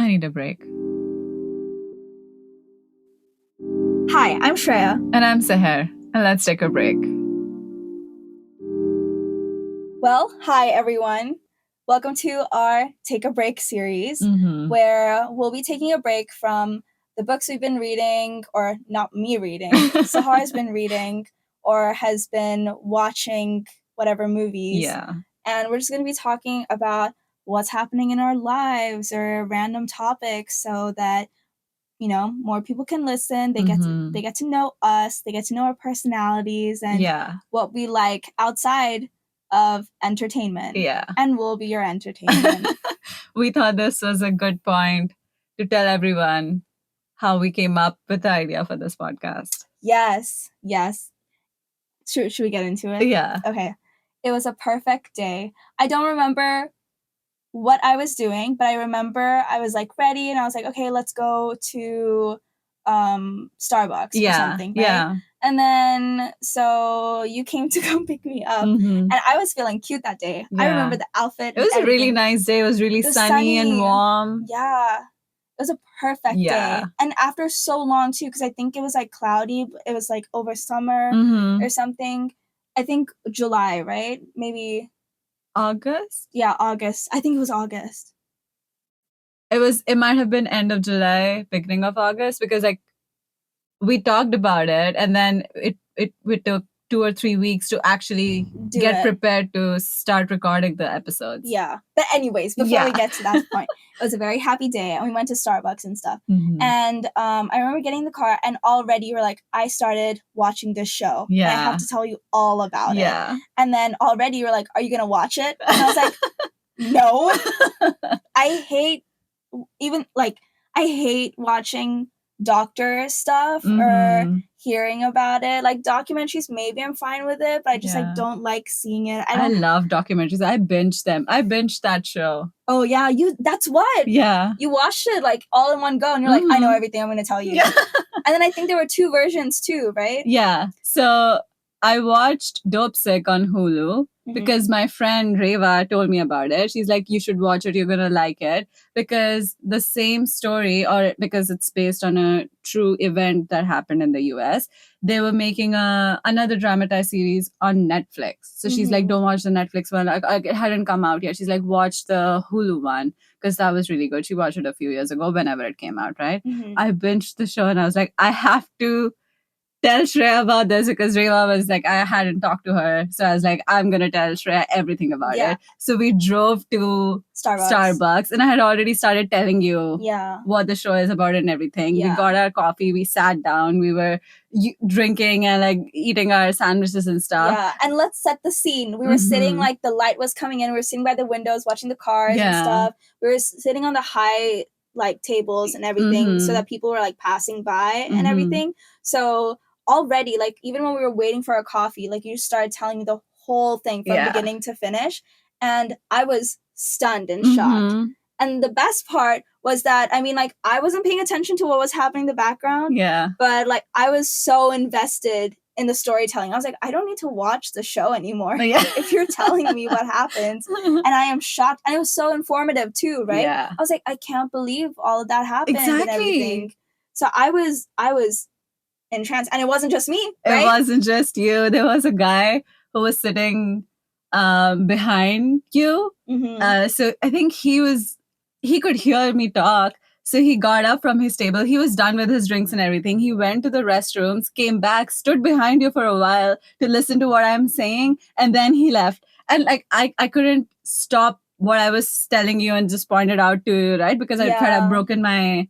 I need a break. Hi, I'm Shreya. And I'm Sahar. And let's take a break. Well, hi everyone. Welcome to our Take a Break series, Mm-hmm. where we'll be taking a break from the books we've been reading, or not me reading, Sahar has been reading, or has been watching whatever movies. Yeah. And we're just going to be talking about what's happening in our lives or random topics so that, you know, more people can listen. They get to know us, they get to know our personalities and what we like outside of entertainment. Yeah. And we'll be your entertainment. We thought this was a good point to tell everyone how we came up with the idea for this podcast. Yes. Should we get into it? Yeah. Okay. It was a perfect day. I don't remember what I was doing, but I remember I was like ready and I was like, okay, let's go to Starbucks or something, right? Yeah. And then so you came to come pick me up, and I was feeling cute that day. Yeah. I remember the outfit. It was a really nice day. It was really sunny and warm. Yeah. It was a perfect day. And after so long too, because I think it was like cloudy. It was like over summer or something. I think July, right? Maybe August? Yeah, August. I think it was August. It might have been end of July, beginning of August, because like we talked about it and then it took 2 or 3 weeks to actually get prepared to start recording the episodes. Yeah. But anyways, before we get to that point, it was a very happy day and we went to Starbucks and stuff. And I remember getting in the car and already you were like, I started watching this show. Yeah. And I have to tell you all about it. And then already you were like, are you going to watch it? And I was like, no. I hate watching doctor stuff or hearing about it. Like documentaries, maybe I'm fine with it, but I just like don't like seeing it. I love documentaries. I binge them. I binged that show. Oh yeah, that's what? Yeah. You watched it like all in one go and you're like, I know everything I'm going to tell you. Yeah. And then I think there were 2 versions too, right? Yeah. So I watched Dope Sick on Hulu because my friend Reva told me about it. She's like, you should watch it. You're going to like it because the same story, or because it's based on a true event that happened in the US, they were making another dramatized series on Netflix. So she's like, don't watch the Netflix one. Like, it hadn't come out yet. She's like, watch the Hulu one because that was really good. She watched it a few years ago, whenever it came out, right? I binged the show and I was like, I have to tell Shreya about this because Reva was like, I hadn't talked to her. So I was like, I'm going to tell Shreya everything about it. So we drove to Starbucks and I had already started telling you what the show is about and everything. We got our coffee, we sat down, we were drinking and like eating our sandwiches and stuff. Yeah, and let's set the scene. We were sitting, like the light was coming in, we were sitting by the windows watching the cars and stuff. We were sitting on the high like tables and everything so that people were like passing by and everything. So already, like even when we were waiting for our coffee, like you just started telling me the whole thing from beginning to finish, and I was stunned and shocked. And the best part was that, I mean, like I wasn't paying attention to what was happening in the background, but like I was so invested in the storytelling. I was like, I don't need to watch the show anymore if you're telling me what happens. And I am shocked. And it was so informative too, right? I was like, I can't believe all of that happened and everything. So I was entranced, and it wasn't just me, right? It wasn't just you. There was a guy who was sitting behind you. So I think he could hear me talk. So he got up from his table. He was done with his drinks and everything. He went to the restrooms, came back, stood behind you for a while to listen to what I'm saying, and then he left. And like I couldn't stop what I was telling you and just pointed out to you, right? Because I kind of broken my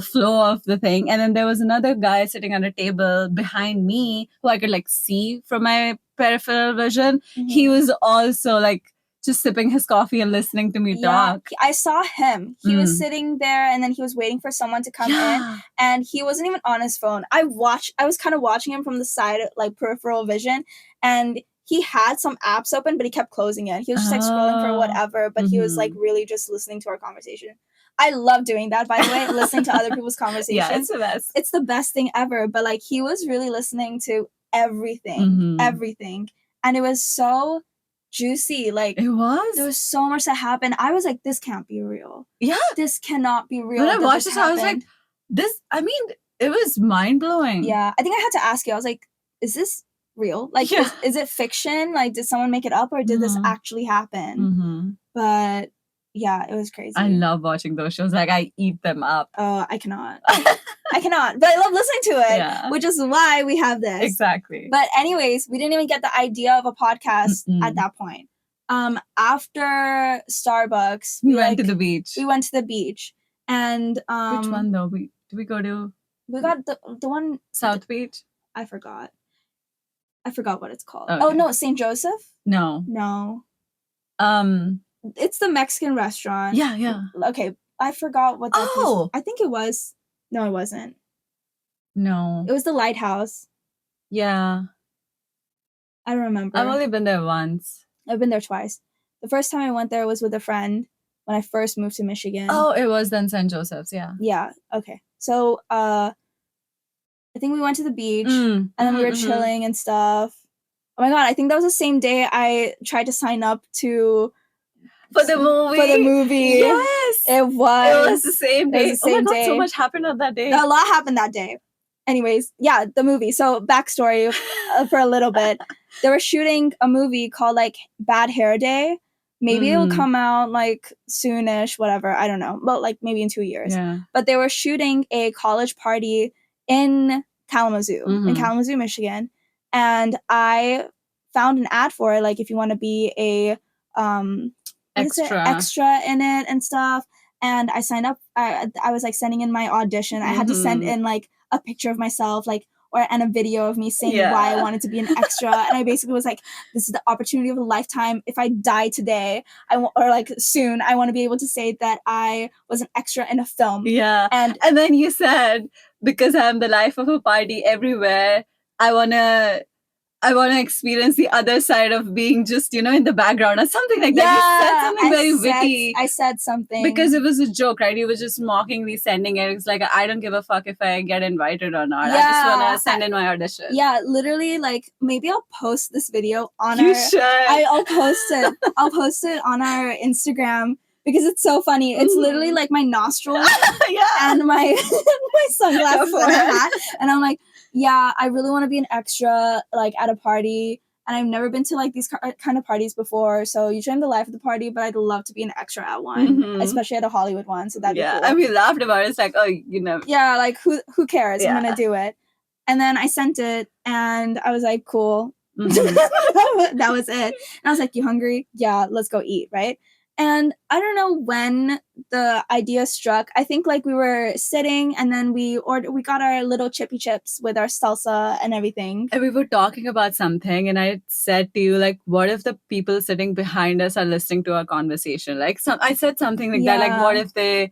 flow of the thing. And then there was another guy sitting at a table behind me who I could like see from my peripheral vision. He was also like just sipping his coffee and listening to me talk. I saw him. He was sitting there and then he was waiting for someone to come in, and he wasn't even on his phone. I was kind of watching him from the side, like peripheral vision, and he had some apps open, but he kept closing it. He was just like scrolling for whatever, but he was like really just listening to our conversation. I love doing that, by the way, listening to other people's conversations. Yeah, it's the best. It's the best thing ever. But like he was really listening to everything. And it was so juicy. Like, it was. There was so much that happened. I was like, this can't be real. Yeah. This cannot be real. When I watched this, I was like, it was mind-blowing. Yeah. I think I had to ask you. I was like, is this real? Like, is it fiction? Like, did someone make it up or did this actually happen? But yeah, it was crazy. I love watching those shows. Like, I eat them up. I cannot. I cannot. But I love listening to it, which is why we have this. Exactly. But anyways, we didn't even get the idea of a podcast at that point. After Starbucks, we went to the beach. We went to the beach. And which one though? Did we go to? We got the one South Beach. I forgot what it's called. Okay. Oh no, St. Joseph? No. It's the Mexican restaurant. Yeah. Okay, I forgot what that was. I think it was. No, it wasn't. No. It was the Lighthouse. Yeah. I don't remember. I've only been there once. I've been there twice. The first time I went there was with a friend when I first moved to Michigan. Oh, it was then St. Joseph's, yeah. Yeah, okay. So, I think we went to the beach, and then we were chilling and stuff. Oh my god, I think that was the same day I tried to sign up for the movie. Yes! It was. It was the same day. Oh my god, so much happened on that day. A lot happened that day. Anyways, yeah, the movie. So, backstory for a little bit. They were shooting a movie called, like, Bad Hair Day. Maybe it'll come out, like, soonish, whatever. I don't know. But, like, maybe in 2 years. Yeah. But they were shooting a college party in Kalamazoo, Michigan. And I found an ad for it, like, if you want to be a extra in it and stuff. And I signed up. I was, like, sending in my audition. I had to send in, like, a picture of myself, like, and a video of me saying why I wanted to be an extra. And I basically was like, this is the opportunity of a lifetime. If I die today, or like soon, I want to be able to say that I was an extra in a film. Yeah. And then you said, because I'm the life of a party everywhere, I want to experience the other side of being just, in the background or something like that. You said something very witty. I said something. Because it was a joke, right? You were just mockingly sending it. It's like, I don't give a fuck if I get invited or not. I just want to send in my audition. Yeah, literally, like, maybe I'll post this video on You should. I'll post it. I'll post it on our Instagram. Because it's so funny. It's literally like my nostrils and my sunglasses and a hat. And I'm like, yeah, I really want to be an extra, like, at a party. And I've never been to, like, these kind of parties before. So usually I'm the life of the party, but I'd love to be an extra at one, especially at a Hollywood one. So that'd be cool. And we laughed about it. It's like, Yeah, like, who cares? I'm going to do it. And then I sent it, and I was like, cool. That was it. And I was like, you hungry? Yeah, let's go eat, right? And I don't know when the idea struck. I think, like, we were sitting, and then we got our little chippy chips with our salsa and everything. And we were talking about something, and I said to you, like, what if the people sitting behind us are listening to our conversation? Like, I said something like that. Like, what if they're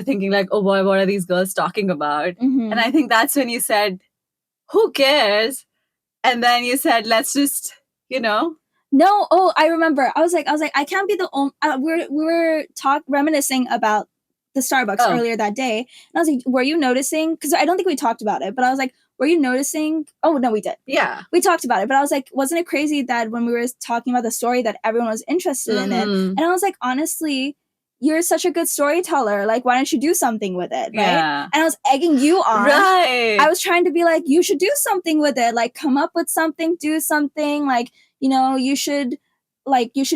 thinking, like, oh boy, what are these girls talking about? And I think that's when you said, who cares? And then you said, let's just, No, I remember. I was like, I can't be the only. We were reminiscing about the Starbucks earlier that day, and I was like, were you noticing? Because I don't think we talked about it, but I was like, were you noticing? Oh no, we did. Yeah, we talked about it, but I was like, wasn't it crazy that when we were talking about the story that everyone was interested in it? And I was like, honestly, you're such a good storyteller. Like, why don't you do something with it? Right? Yeah. And I was egging you on. Right. I was trying to be like, you should do something with it. Like, come up with something, do something. Like, you should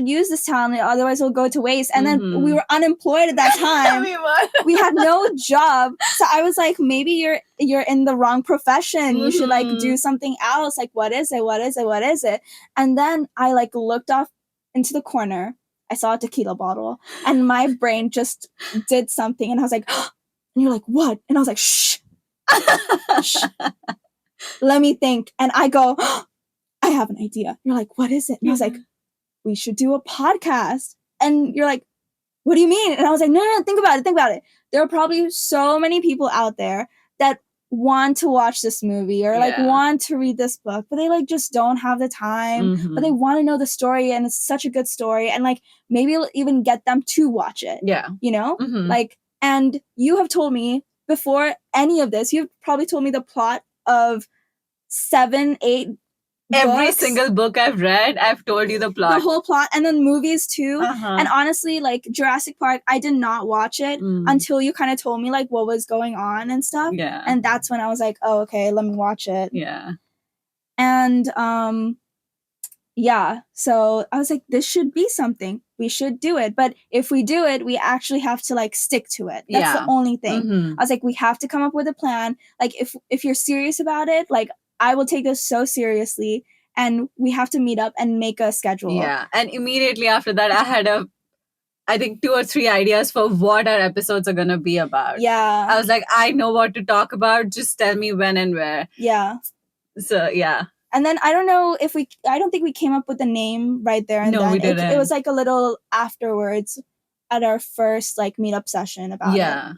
use this talent, otherwise it'll go to waste. And then we were unemployed at that time. We had no job. So I was like, maybe you're in the wrong profession. You should, like, do something else. Like, what is it? And then I, like, looked off into the corner. I saw a tequila bottle, and my brain just did something, and I was like, and you're like, what? And I was like, shh. Shh. Let me think. And I go, I have an idea. You're like, what is it? And I was like, we should do a podcast. And you're like, what do you mean? And I was like, no, think about it. There are probably so many people out there that want to watch this movie or like want to read this book, but they, like, just don't have the time, but they want to know the story, and it's such a good story, and, like, maybe it'll even get them to watch it. Like, and you have told me before any of this, you've probably told me the plot of 7, 8 every books, single book I've read, I've told you the plot. The whole plot, and then movies too. And honestly, like Jurassic Park, I did not watch it until you kind of told me like what was going on and stuff. Yeah. And that's when I was like, oh, okay, let me watch it. Yeah. And yeah, so I was like, this should be something. We should do it. But if we do it, we actually have to like stick to it. That's the only thing. I was like, we have to come up with a plan. Like if you're serious about it, like I will take this so seriously, and we have to meet up and make a schedule. Yeah. And immediately after that, I had I think 2 or 3 ideas for what our episodes are going to be about. Yeah. I was like, I know what to talk about. Just tell me when and where. Yeah. So, yeah. And then I don't think we came up with the name right there and then. We didn't. It was like a little afterwards at our first like meetup session about it.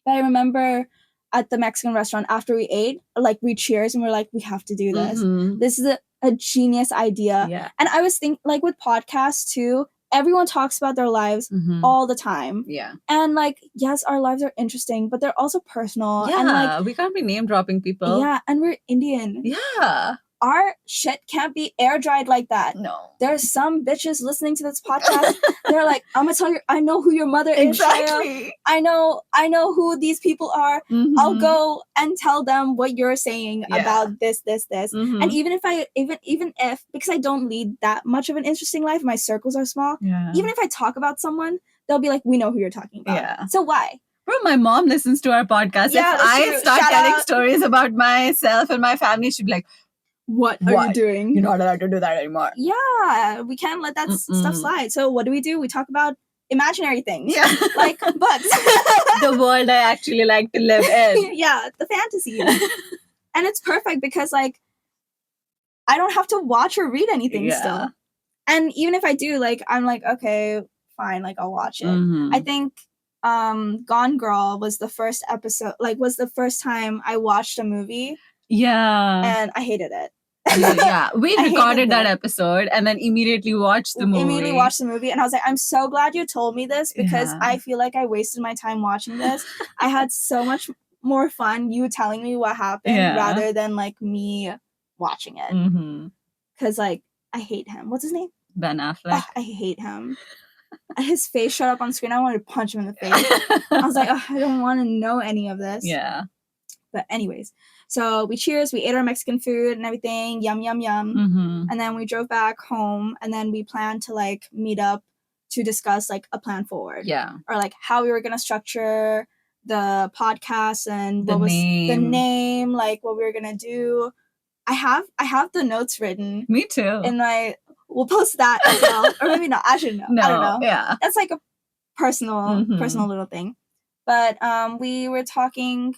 But I remember at the Mexican restaurant after we ate, like we cheers and we're like, we have to do this. This is a genius idea. Yeah. And I was thinking like with podcasts too, everyone talks about their lives all the time. Yeah. And like, yes, our lives are interesting, but they're also personal. Yeah. And like, we can't be name dropping people. Yeah. And we're Indian. Yeah. Our shit can't be air dried like that. No. There's some bitches listening to this podcast. They're like, I'm gonna tell you, I know who your mother is. Exactly. I know who these people are. I'll go and tell them what you're saying about this. And even if because I don't lead that much of an interesting life, my circles are small. Yeah. Even if I talk about someone, they'll be like, we know who you're talking about. Yeah. So why? Bro, my mom listens to our podcast. Yeah, if I start telling stories about myself and my family, she'd be like, What are you doing? You're not allowed to do that anymore. Yeah, we can't let that stuff slide. So what do? We talk about imaginary things. Yeah. Like books. The world I actually like to live in. Yeah, the fantasy. And it's perfect because like I don't have to watch or read anything still. And even if I do, like I'm like, okay, fine, like I'll watch it. I think Gone Girl was the first episode, like was the first time I watched a movie. Yeah. And I hated it. Yeah, we recorded that episode and then immediately watched the movie. And I was like, I'm so glad you told me this because I feel like I wasted my time watching this. I had so much more fun you telling me what happened rather than like me watching it. Because like I hate him. What's his name? Ben Affleck. I hate him. His face showed up on screen. I wanted to punch him in the face. I was like, I don't want to know any of this. Yeah. But anyways, so we cheers, we ate our Mexican food and everything, yum, yum, yum. And then we drove back home and then we planned to like meet up to discuss like a plan forward. Yeah. Or like how we were going to structure the podcast and the name, like what we were going to do. I have the notes written. Me too. And we'll post that as well. Or maybe not. I don't know. I don't know. Yeah. That's like a personal little thing. But we were talking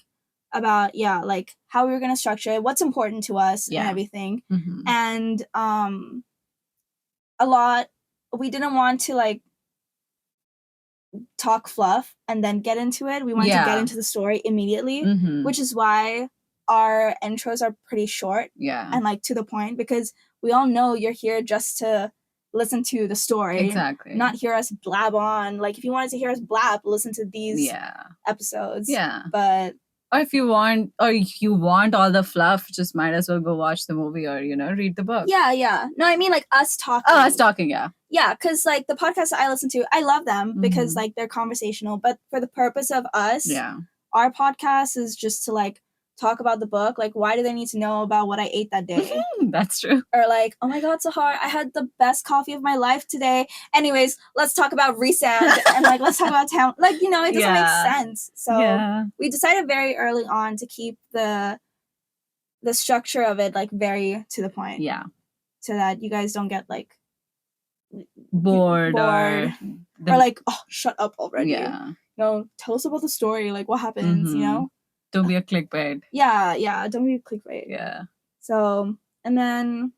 about like how we were going to structure it, what's important to us and everything. And a lot we didn't want to like talk fluff and then get into it. We wanted to get into the story immediately, which is why our intros are pretty short and like to the point, because we all know you're here just to listen to the story, exactly, not hear us blab on. Like if you wanted to hear us blab, listen to these episodes. But or if you want all the fluff, just might as well go watch the movie or, read the book. Yeah. No, I mean like us talking. Oh, us talking, yeah. Yeah, because like the podcasts that I listen to, I love them because like they're conversational. But for the purpose of us, our podcast is just to like talk about the book. Like, why do they need to know about what I ate that day? That's true. Or like, oh my God, Sahar, I had the best coffee of my life today. Anyways, let's talk about Resand and like let's talk about town. Like, it doesn't make sense. So we decided very early on to keep the structure of it like very to the point. Yeah. So that you guys don't get like bored. Or like, oh, shut up already. Yeah. Tell us about the story. Like what happens, Don't be a clickbait. Yeah. Don't be a clickbait. Yeah. So, and then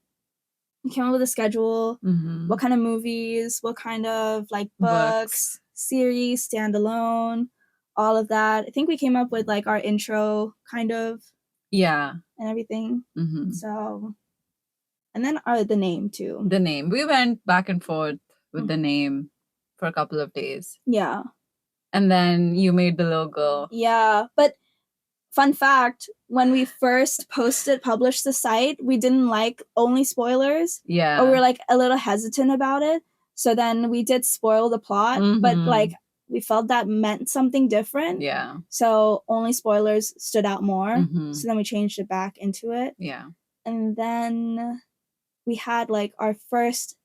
we came up with a schedule. What kind of movies, what kind of like books, series, standalone, all of that. I think we came up with like our intro kind of. Yeah. And everything. So, and then the name too. The name. We went back and forth with the name for a couple of days. Yeah. And then you made the logo. Yeah. But fun fact, when we first published the site, we didn't like only spoilers. Yeah. Or we were like a little hesitant about it. So then we did spoil the plot, but like we felt that meant something different. Yeah. So only spoilers stood out more. So then we changed it back into it. Yeah. And then we had like our first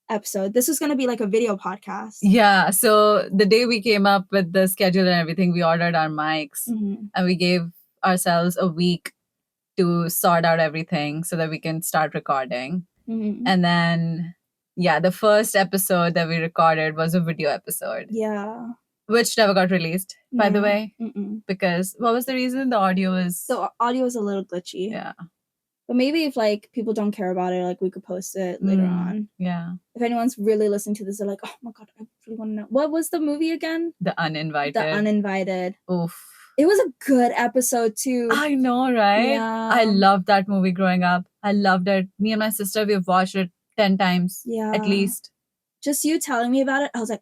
episode. This was going to be like a video podcast. Yeah. So the day we came up with the schedule and everything, we ordered our mics and we gave ourselves a week to sort out everything so that we can start recording. And then, yeah, the first episode that we recorded was a video episode. Yeah. Which never got released, by the way. Because what was the reason? The audio was... The audio was a little glitchy. Yeah. But maybe if like people don't care about it, like we could post it later on. Yeah. If anyone's really listening to this, they're like, oh my God, I really want to know. What was the movie again? The Uninvited. The Uninvited. Oof. It was a good episode too. I know, right? Yeah. I loved that movie growing up. I loved it. Me and my sister, we've watched it 10 times. Yeah. At least. Just you telling me about it, I was like,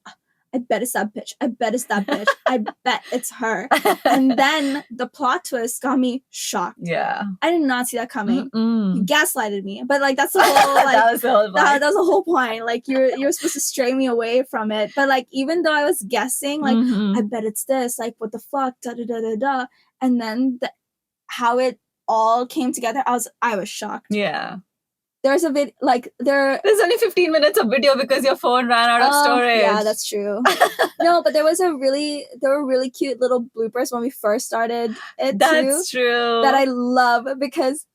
I bet it's that bitch. I bet it's that bitch. I bet it's her. And then the plot twist got me shocked. Yeah. I did not see that coming. You gaslighted me. But like that's the whole like that was the whole point. That was the whole point. Like you're supposed to stray me away from it. But like even though I was guessing, like I bet it's this, like what the fuck, da da da da da. And then how it all came together, I was shocked. Yeah. There's a vid there's only 15 minutes of video because your phone ran out of storage. Yeah, that's true. No, but there were really cute little bloopers when we first started it. That's true. That I love because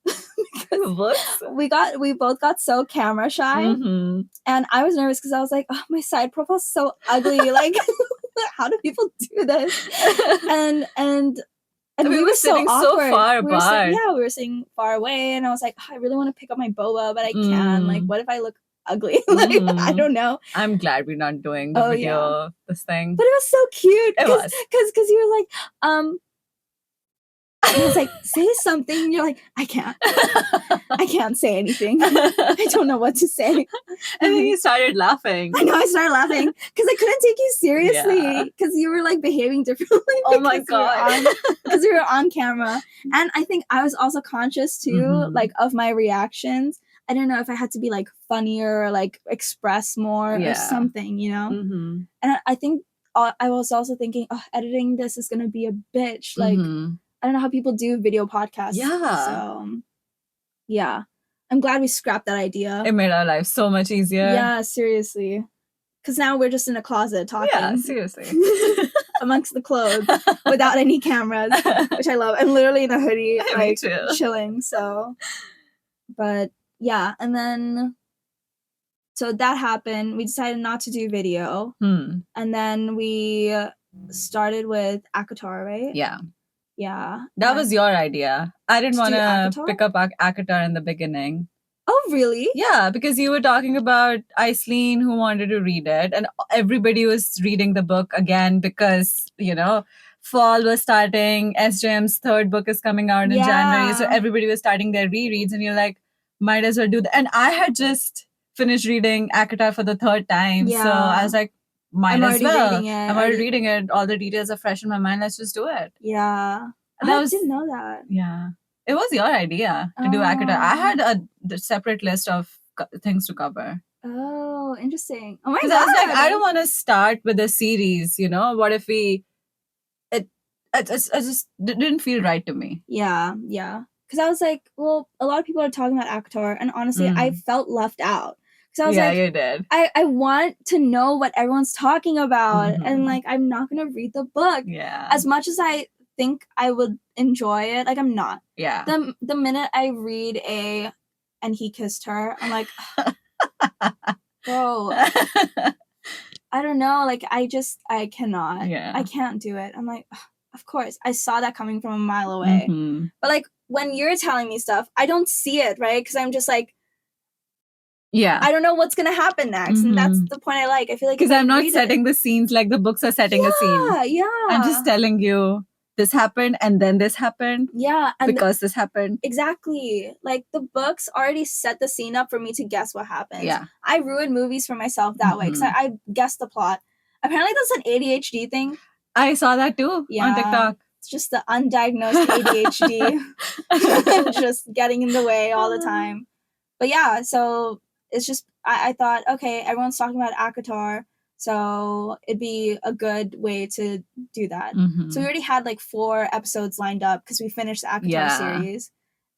we both got so camera shy, and I was nervous because I was like, oh, my side profile's so ugly. Like, how do people do this? And we were sitting so far apart. We were sitting far away, and I was like, oh, I really want to pick up my boba, but I can't. Like, what if I look ugly? Like, I don't know. I'm glad we're not doing the video, this thing. But it was so cute. It was. Because you were like, I was like, say something. And you're like, I can't say anything. I don't know what to say. And then you started laughing. I know, I started laughing because I couldn't take you seriously because you were like behaving differently. Oh my God. Because we were on camera. And I think I was also conscious too, like of my reactions. I don't know if I had to be like funnier or like express more or something, you know? And I think I was also thinking, oh, editing this is going to be a bitch. Like, I don't know how people do video podcasts. Yeah. So, yeah. I'm glad we scrapped that idea. It made our life so much easier. Yeah, seriously. Because now we're just in a closet talking. Yeah, seriously. Amongst the clothes without any cameras, which I love. I'm literally in a hoodie, like, chilling. So, but yeah. And then, so that happened. We decided not to do video. And then we started with Akatar, right? Yeah. Yeah. That was your idea. I didn't want to pick up Akatar in the beginning. Oh, really? Yeah, because you were talking about Aislinn who wanted to read it, and everybody was reading the book again because, you know, fall was starting. SJM's third book is coming out in January, so everybody was starting their rereads, and you're like, might as well do that. And I had just finished reading Akatar for the third time, so I was like, might as well. I'm already reading it. All the details are fresh in my mind. Let's just do it. Yeah. And I didn't know that. Yeah. It was your idea to do Akatar. I had a separate list of things to cover. Oh, interesting. Oh my God. I was like, I don't want to start with a series, you know? What if it just didn't feel right to me. Yeah, yeah. Because I was like, well, a lot of people are talking about Akatar, and honestly, I felt left out. So I was like, you did. I want to know what everyone's talking about. And like, I'm not going to read the book. Yeah. As much as I think I would enjoy it, like I'm not. Yeah. The minute I read and he kissed her, I'm like, bro, I don't know. Like, I cannot. Yeah. I can't do it. I'm like, of course. I saw that coming from a mile away. But like, when you're telling me stuff, I don't see it, right? Because I'm just like, yeah, I don't know what's gonna happen next, and that's the point I like. I feel like because I'm not setting the scenes like the books are setting a scene. Yeah, I'm just telling you this happened and then this happened. Yeah, and because this happened. Exactly. Like the books already set the scene up for me to guess what happens. Yeah, I ruin movies for myself that way because I guessed the plot. Apparently, that's an ADHD thing. I saw that too on TikTok. It's just the undiagnosed ADHD just getting in the way all the time. But yeah, so it's just, I thought, okay, everyone's talking about ACOTAR, so it'd be a good way to do that. Mm-hmm. So we already had like 4 episodes lined up because we finished the ACOTAR series.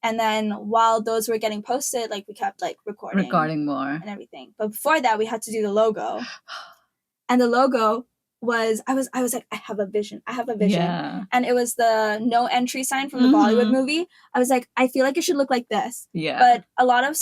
And then while those were getting posted, like we kept like recording more and everything. But before that, we had to do the logo. And the logo was, I was like, I have a vision. Yeah. And it was the no entry sign from the Bollywood movie. I was like, I feel like it should look like this. Yeah. But a lot of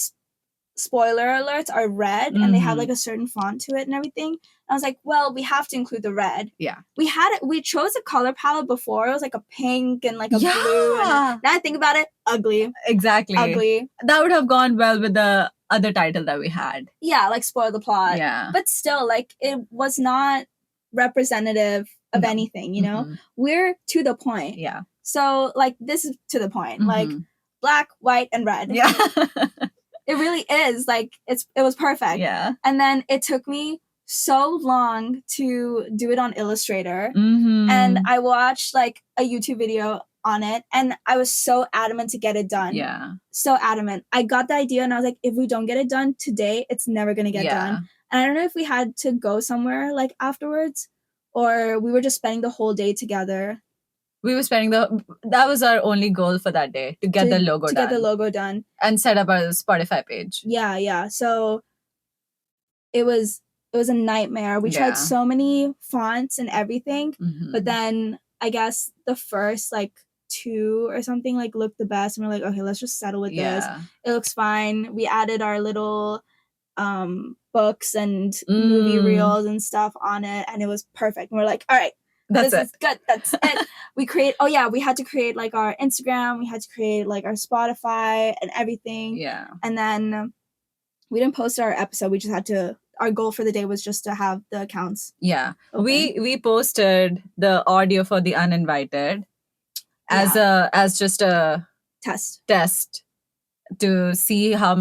spoiler alerts are red and they have like a certain font to it and everything. I was like, well, we have to include the red. Yeah. We chose a color palette before. It was like a pink and like a blue. And now I think about it, ugly. Exactly. Ugly. That would have gone well with the other title that we had. Yeah, like spoil the plot. Yeah. But still, like, it was not representative of anything, you know? We're to the point. Yeah. So, like, this is to the point. Like, black, white, and red. Yeah. It really is. Like, it was perfect. Yeah. And then it took me so long to do it on Illustrator. And I watched, like, a YouTube video on it, and I was so adamant to get it done. Yeah. So adamant. I got the idea, and I was like, if we don't get it done today, it's never going to get done. And I don't know if we had to go somewhere, like, afterwards, or we were just spending the whole day together. We were spending that was our only goal for that day, to get the logo done. To get the logo done. And set up our Spotify page. Yeah, yeah. So it was a nightmare. We tried so many fonts and everything, but then I guess the first, like, 2 or something, like, looked the best, and we're like, okay, let's just settle with this. It looks fine. We added our little books and movie reels and stuff on it, and it was perfect. And we're like, all right, this is good. That's it. We had to create like our Instagram, we had to create like our Spotify and everything. Yeah. And then we didn't post our episode. We just had to, our goal for the day was just to have the accounts. Yeah. Open. We posted the audio for the uninvited as just a test to see how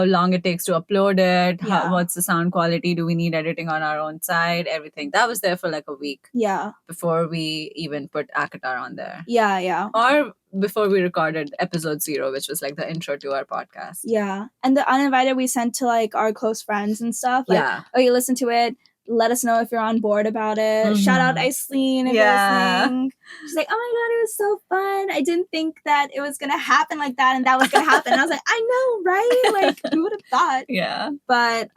long it takes to upload it, what's the sound quality, do we need editing on our own side, everything. That was there for like a week. Yeah. Before we even put ACOTAR on there. Yeah, yeah. Or before we recorded episode 0, which was like the intro to our podcast. Yeah. And the uninvited we sent to like our close friends and stuff. Like, oh, you listen to it. Let us know if you're on board about it. Shout out Aislinn if you're listening. She's like, oh my God, it was so fun. I didn't think that it was going to happen like that and that was going to happen. I was like, I know, right? Like, who would have thought? Yeah. But,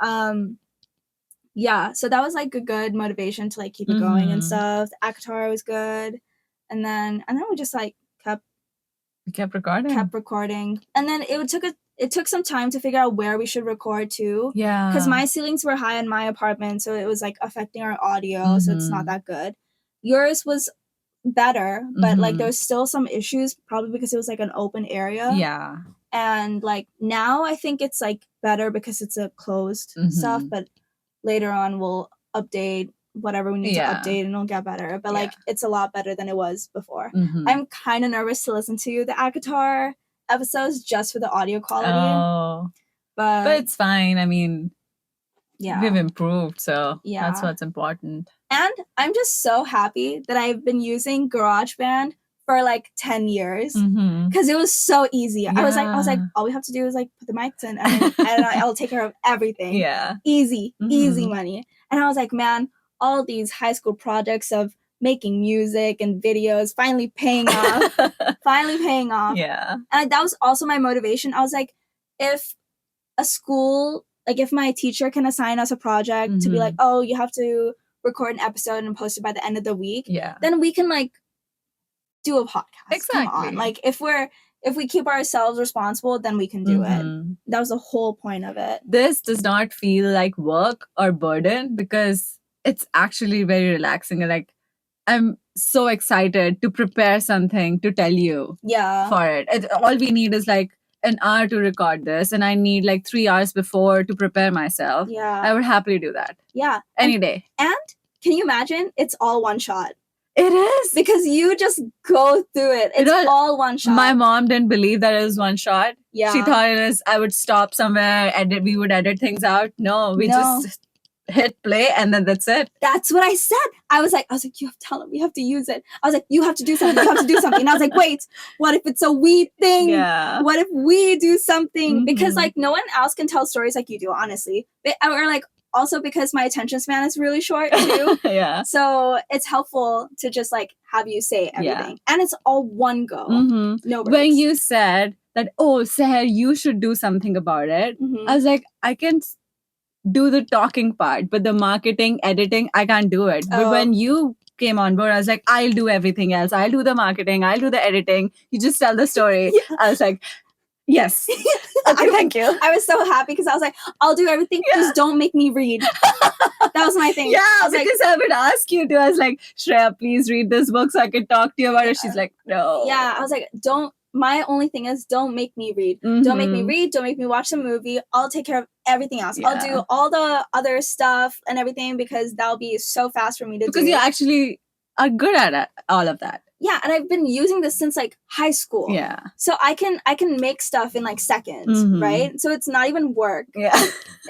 yeah, so that was like a good motivation to like keep it going and stuff. The ACOTAR was good. And then we just like kept recording. And then it took some time to figure out where we should record too. Yeah. Because my ceilings were high in my apartment, so it was like affecting our audio, so it's not that good. Yours was better, but like there was still some issues, probably because it was like an open area. Yeah. And like now I think it's like better because it's a closed stuff, but later on we'll update whatever we need to update and it'll get better. But like it's a lot better than it was before. I'm kind of nervous to listen to the ACOTAR episodes just for the audio quality. Oh. But it's fine. I mean, we've improved, so that's what's important. And I'm just so happy that I've been using GarageBand for like 10 years because it was so easy. I was like, all we have to do is like put the mics in and I'll take care of everything. Yeah. Easy money. And I was like, man, all these high school projects of making music and videos finally paying off. Yeah. And that was also my motivation. I was like, if a school, like if my teacher can assign us a project to be like, oh, you have to record an episode and post it by the end of the week, then we can like do a podcast. Exactly. Come on. Like if we keep ourselves responsible, then we can do it. That was the whole point of it. This does not feel like work or burden because it's actually very relaxing. Like I'm so excited to prepare something to tell you for it. All we need is like an hour to record this, and I need like 3 hours before to prepare myself. Yeah. I would happily do that. Yeah. Any day. And can you imagine? It's all one shot. It is. Because you just go through it. It's all one shot. My mom didn't believe that it was one shot. Yeah. She thought it was, I would stop somewhere, we would edit things out. No, we just hit play and then that's it. That's what I said. I was like, you have to tell him, we have to use it. I was like, you have to do something, you have to do something. And I was like, wait, what if it's a we thing? Yeah. What if we do something? Because like no one else can tell stories like you do, honestly. Or like also because my attention span is really short too. Yeah. So it's helpful to just like have you say everything. And it's all one go. No breaks. When you said that, oh, Sahar, you should do something about it, I was like, I can do the talking part, but the marketing, editing, I can't do it. But when you came on board, I was like, I'll do everything else. I'll do the marketing. I'll do the editing. You just tell the story. I was like, yes. Okay, thank you. I was so happy because I was like, I'll do everything. Just don't make me read. That was my thing. Yeah, I was because I would ask you to. I was like, Shreya, please read this book so I could talk to you about it. She's like, no. Yeah, I was like, my only thing is don't make me read. Don't make me read. Don't make me watch the movie. I'll take care of everything else. I'll do all the other stuff and everything because that'll be so fast for me to do. Because you actually are good at it, all of that. Yeah, and I've been using this since like high school. Yeah. So I can make stuff in like seconds, right? So it's not even work. Yeah.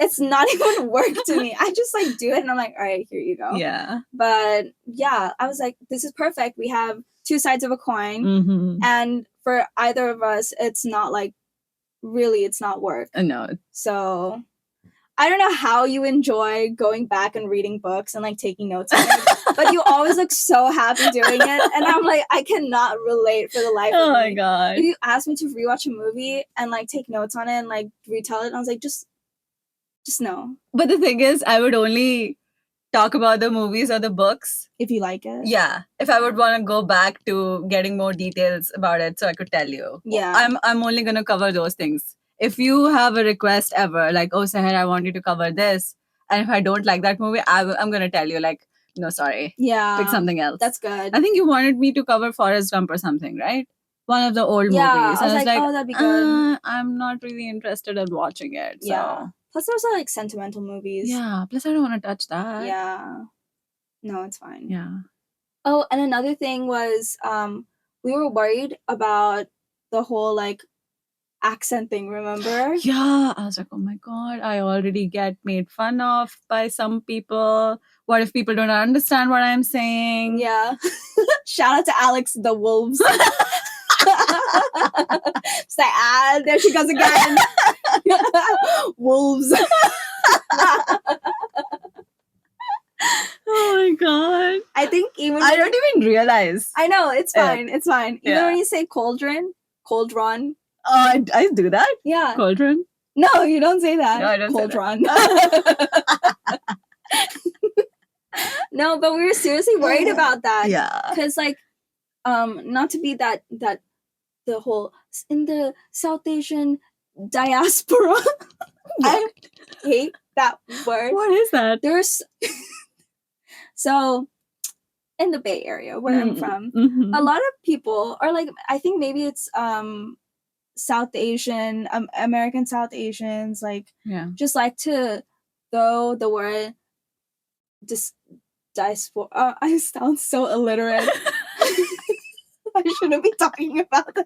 It's not even work to me. I just like do it and I'm like, all right, here you go. Yeah. But yeah, I was like, this is perfect. We have two sides of a coin. And for either of us, it's not like really, it's not work. No. So I don't know how you enjoy going back and reading books and like taking notes on it, but you always look so happy doing it. And I'm like, I cannot relate for the life of me. Oh my God. If you asked me to rewatch a movie and like take notes on it and like retell it, I was like, just no. But the thing is, I would only talk about the movies or the books if you like it. Yeah, if I would want to go back to getting more details about it, so I could tell you. Yeah, I'm only gonna cover those things. If you have a request ever, like, oh Sahar, I want you to cover this, and if I don't like that movie, I'm gonna tell you, like, no, sorry. Yeah, pick something else. That's good. I think you wanted me to cover Forrest Gump or something, right? One of the old movies. I was like, oh, that'd be good. I'm not really interested in watching it. So. Yeah. Plus, those are like sentimental movies. Yeah. Plus, I don't want to touch that. Yeah. No, it's fine. Yeah. Oh, and another thing was, we were worried about the whole like accent thing, remember? Yeah, I was like, oh my God, I already get made fun of by some people. What if people don't understand what I'm saying? Yeah. Shout out to Alex the Wolves. It's like, there she goes again. Wolves. Oh my God. I think even I don't even realize. I know, it's fine. It's fine. Even Yeah. when you say cauldron. Oh, I do that? Yeah. Cauldron? No, you don't say that. No, I don't cauldron. No, but we were seriously worried about that. Yeah. Because like, not to be that the whole in the South Asian diaspora. I hate that word. What is that? There's so in the Bay Area where I'm from, a lot of people are like, I think maybe it's South Asian, American South Asians, like just like to throw the word diaspora. I sound so illiterate. I shouldn't be talking about this.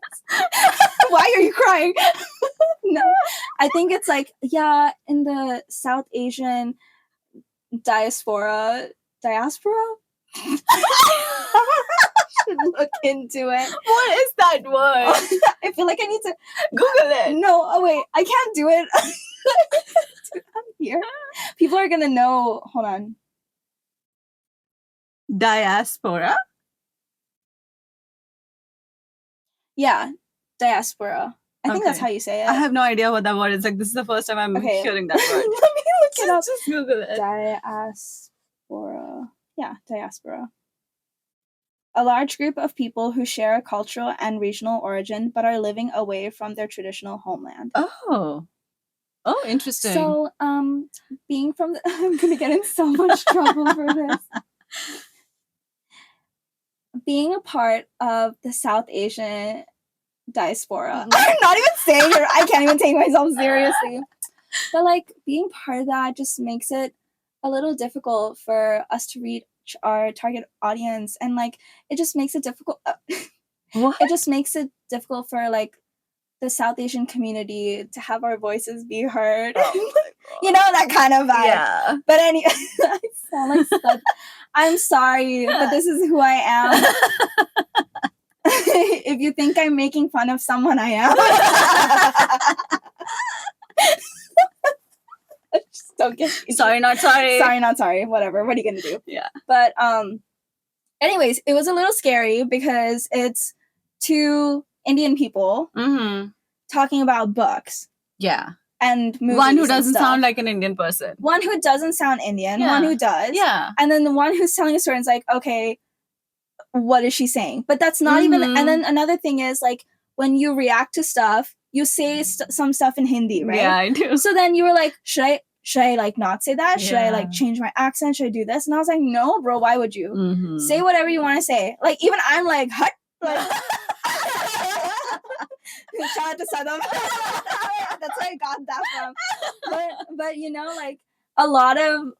Why are you crying? No, I think it's like, yeah, in the South Asian diaspora. Should look into it. What is that word? I feel like I need to Google it. No, oh wait, I can't do it. I'm here. People are gonna know. Hold on. Diaspora? Yeah, diaspora. I think that's how you say it. I have no idea what that word is. Like, this is the first time I'm hearing that word. Let me look it up. Just Google it. Diaspora. Yeah, diaspora. A large group of people who share a cultural and regional origin but are living away from their traditional homeland. Oh, interesting. So, being from the... I'm gonna get in so much trouble for this. Being a part of the South Asian diaspora. I'm not even saying it. I can't even take myself seriously. But like being part of that just makes it a little difficult for us to reach our target audience, and like it just makes it difficult. What? It just makes it difficult for like the South Asian community to have our voices be heard. Oh you know, that kind of vibe. Yeah. But anyway, I sound like such. I'm sorry, but this is who I am. If you think I'm making fun of someone, I am. Just don't get me. Sorry, not sorry. Sorry, not sorry. Whatever. What are you gonna do? Yeah. But anyways, it was a little scary because it's two Indian people talking about books. Yeah. And movies. One who doesn't sound like an Indian person. One who doesn't sound Indian. Yeah. One who does. Yeah. And then the one who's telling a story is like, okay, what is she saying? But that's not even. And then another thing is like when you react to stuff, you say some stuff in Hindi, right? Yeah, I do. So then you were like, should I like not say that? Should I like change my accent? Should I do this? And I was like, no, bro, why would you? Say whatever you want to say. Like even I'm like, hut. Like, shout out to Sadam. That's where I got that from. But you know, like a lot of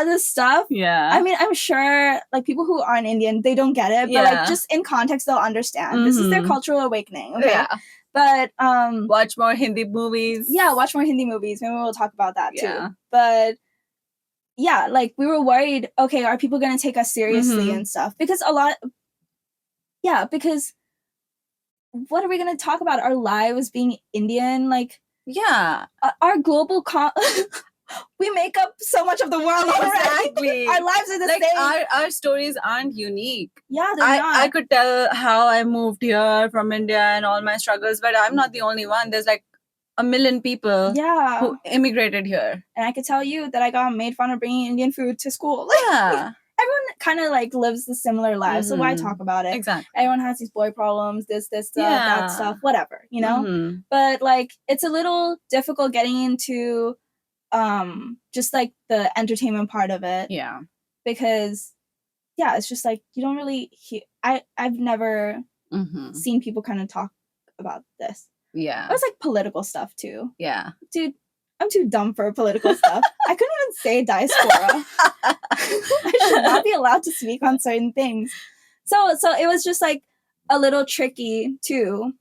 this stuff. Yeah. I mean, I'm sure like people who aren't Indian, they don't get it. But like just in context, they'll understand. This is their cultural awakening. Okay. Yeah. But watch more Hindi movies. Yeah, watch more Hindi movies. Maybe we'll talk about that too. But yeah, like we were worried, okay, are people gonna take us seriously and stuff? Because because what are we going to talk about? Our lives being Indian? Like, yeah. Our global... we make up so much of the world. Exactly. Our lives are the same. Our stories aren't unique. Yeah, they're not. I could tell how I moved here from India and all my struggles, but I'm not the only one. There's like a million people who immigrated here. And I could tell you that I got made fun of bringing Indian food to school. Yeah. Everyone kind of like lives the similar lives, so why talk about it? Exactly. Everyone has these boy problems, this stuff, that stuff, whatever, you know? But like, it's a little difficult getting into just like the entertainment part of it. Yeah. Because, yeah, it's just like, you don't really hear... I've never seen people kind of talk about this. Yeah. It was like political stuff too. Yeah. Dude, I'm too dumb for political stuff. I couldn't even say diaspora. I should not be allowed to speak on certain things. So it was just like a little tricky too.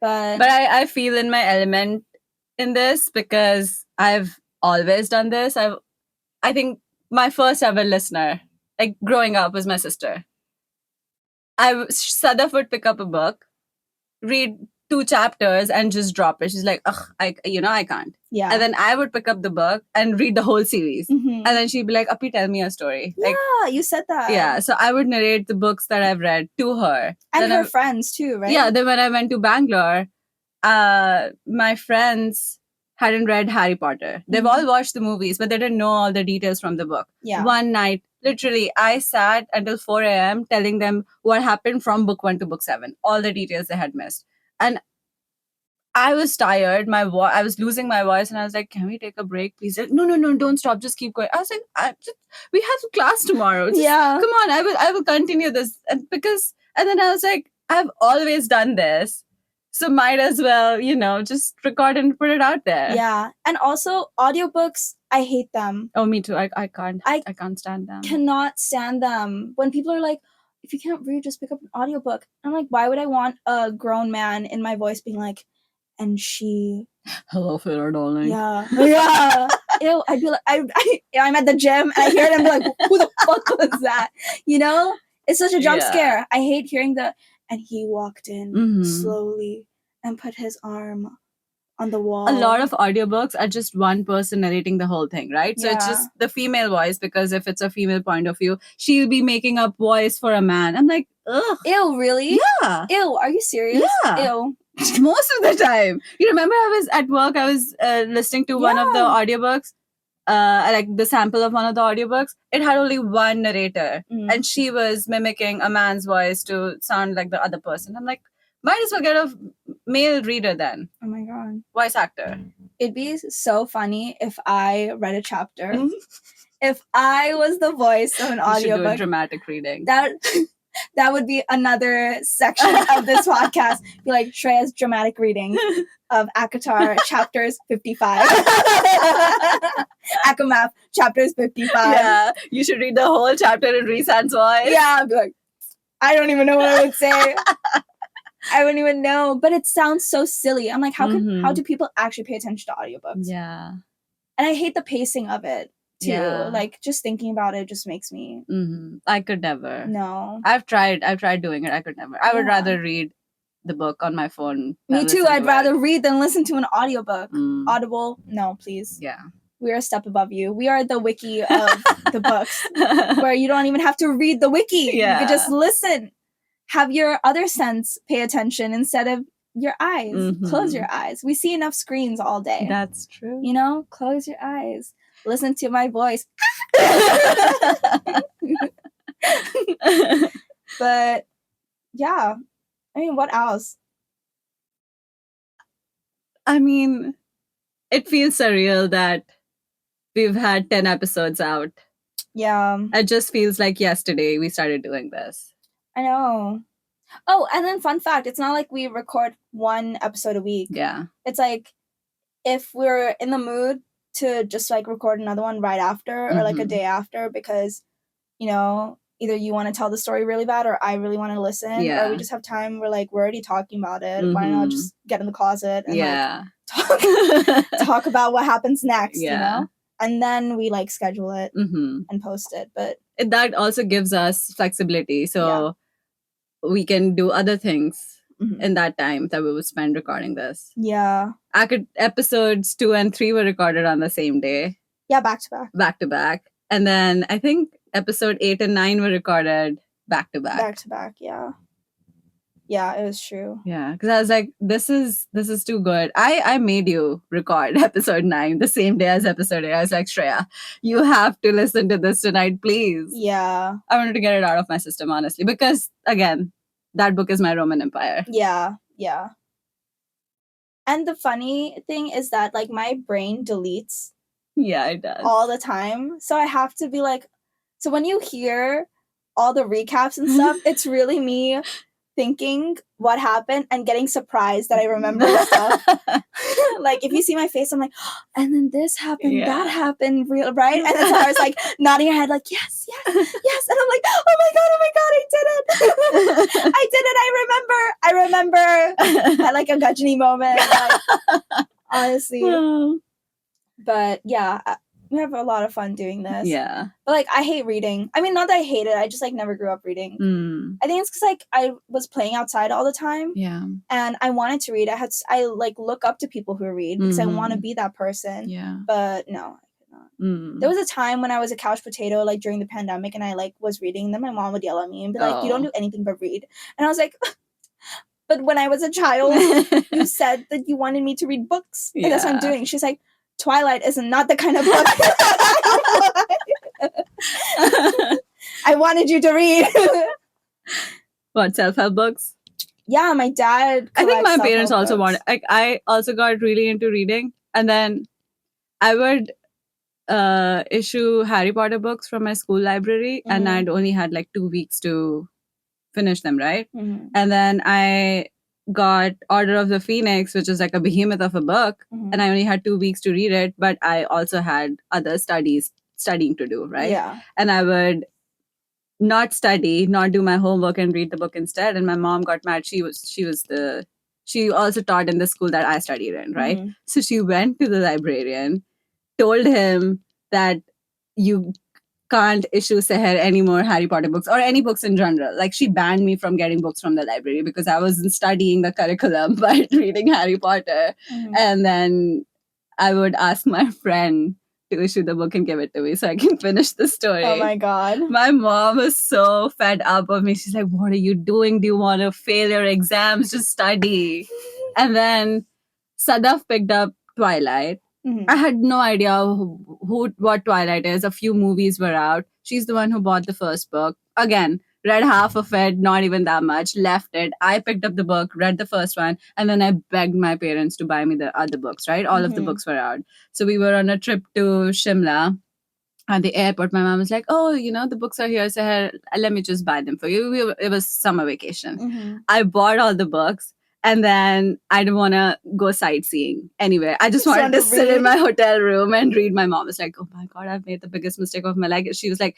But I feel in my element in this because I've always done this. I think my first ever listener, like growing up, was my sister. Sadaf would pick up a book, read 2 chapters and just drop it. She's like, ugh, I can't. Yeah. And then I would pick up the book and read the whole series. And then she'd be like, Appy, tell me a story. Yeah, like, you said that. Yeah. So I would narrate the books that I've read to her. And her friends too, right? Yeah. Then when I went to Bangalore, my friends hadn't read Harry Potter. They've all watched the movies, but they didn't know all the details from the book. Yeah. One night, literally, I sat until 4 a.m. telling them what happened from book 1 to book 7, all the details they had missed. And I was tired. I was losing my voice, and I was like, "Can we take a break, please?" Like, no, don't stop. Just keep going. I was like, "We have class tomorrow. Just, come on, I will continue this." And then I was like, "I've always done this, so might as well, just record and put it out there." Yeah, and also audiobooks, I hate them. Oh, me too. I can't stand them. Cannot stand them. When people are like, if you can't read, just pick up an audiobook. I'm like, why would I want a grown man in my voice being like, and she... Hello, Fair darling. Yeah. Ew, I'd be like, I'm at the gym, and I hear them be like, who the fuck was that? It's such a jump scare. I hate hearing and he walked in slowly and put his arm on the wall. A lot of audiobooks are just one person narrating the whole thing, right? So it's just the female voice, because if it's a female point of view, she'll be making up voice for a man. I'm like, ugh. Ew, really? Yeah. Ew, are you serious? Yeah. Ew. Most of the time. You remember I was at work, I was listening to one of the audiobooks, like the sample of one of the audiobooks. It had only one narrator, and she was mimicking a man's voice to sound like the other person. I'm like, might as well get a male reader then. Oh my God. Voice actor. It'd be so funny if I read a chapter. If I was the voice of an audiobook. You should do a dramatic reading. That would be another section of this podcast. Be like Shreya's dramatic reading of Akatar chapters 55. Akamaf chapters 55. Yeah, you should read the whole chapter in Risan's voice. Yeah, I'd be like, I don't even know what I would say. I wouldn't even know. But it sounds so silly. I'm like, how do people actually pay attention to audiobooks? Yeah. And I hate the pacing of it too. Yeah. Like just thinking about it just makes me. I could never. No. I've tried doing it. I could never. I would rather read the book on my phone. Me too. I'd rather read than listen to an audiobook. Audible, no, please. Yeah. We are a step above you. We are the wiki of the books, where you don't even have to read the wiki. Yeah. You could just listen. Have your other sense pay attention instead of your eyes. Close your eyes. We see enough screens all day. That's true. You know, close your eyes. Listen to my voice. But yeah, I mean, what else? I mean, it feels surreal that we've had 10 episodes out. Yeah. It just feels like yesterday we started doing this. I know. Oh, and then fun fact, it's not like we record one episode a week. Yeah. It's like if we're in the mood to just like record another one right after or like a day after, because, you know, either you want to tell the story really bad or I really want to listen, or we just have time, we're like, we're already talking about it. Why not just get in the closet and like talk about what happens next, you know? And then we like schedule it and post it. But that also gives us flexibility. So we can do other things in that time that we would spend recording this. Yeah. Episodes 2 and 3 were recorded on the same day. Yeah, back to back. Back to back. And then I think episode 8 and 9 were recorded back to back. Back to back, yeah. Yeah, it was true. Yeah, because I was like, this is too good. I made you record episode 9 the same day as episode 8. I was like, Shreya, you have to listen to this tonight, please. Yeah. I wanted to get it out of my system, honestly, because, again, that book is my Roman Empire. Yeah, yeah. And the funny thing is that, like, my brain deletes. Yeah, it does. All the time. So I have to be like, so when you hear all the recaps and stuff, it's really me thinking what happened and getting surprised that I remember stuff. Like, if you see my face, I'm like, oh, and then this happened, that happened, right? And then Sahar's like nodding her head like, yes. And I'm like, oh my god, I did it. I did it. I remember. At like a Gajini moment. Like, honestly. But yeah, we have a lot of fun doing this. Yeah. But like, I hate reading. I mean, not that I hate it. I just like never grew up reading. I think it's because like I was playing outside all the time. Yeah. And I wanted to read. I like look up to people who read because I want to be that person. Yeah. But no, I could not. There was a time when I was a couch potato, like during the pandemic, and I like was reading. And then my mom would yell at me and be like, "You don't do anything but read." And I was like, "But when I was a child, you said that you wanted me to read books, and that's what I'm doing." She's like, Twilight is not the kind of book I wanted you to read. What, self-help books? Yeah, my dad. I think my parents also wanted. Like, I also got really into reading, and then I would issue Harry Potter books from my school library, and I'd only had like 2 weeks to finish them, right? And then I got Order of the Phoenix, which is like a behemoth of a book, and I only had 2 weeks to read it, but I also had other studying to do, right? Yeah. And I would not study, not do my homework and read the book instead. And my mom got mad. She also taught in the school that I studied in, right? So she went to the librarian, told him that you can't issue Sahar any more Harry Potter books or any books in general. Like, she banned me from getting books from the library because I wasn't studying the curriculum but reading Harry Potter. And then I would ask my friend to issue the book and give it to me so I can finish the story. Oh my god. My mom is so fed up of me. She's like, what are you doing? Do you want to fail your exams? Just study. And then Sadaf picked up Twilight. I had no idea what Twilight is. A few movies were out. She's the one who bought the first book. Again, read half of it, not even that much, left it. I picked up the book, read the first one, and then I begged my parents to buy me the other books, right? All of the books were out. So we were on a trip to Shimla. At the airport, my mom was like, oh, the books are here, so let me just buy them for you. It was summer vacation. I bought all the books. And then I didn't want to go sightseeing anyway. I just wanted to sit in my hotel room and read. My mom was like, oh my God, I've made the biggest mistake of my life. She was like,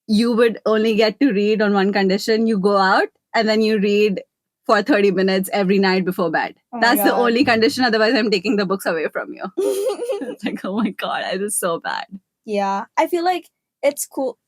you would only get to read on one condition. You go out and then you read for 30 minutes every night before bed. That's the only condition. Otherwise, I'm taking the books away from you. It's like, oh my God, it is so bad. Yeah. I feel like it's cool.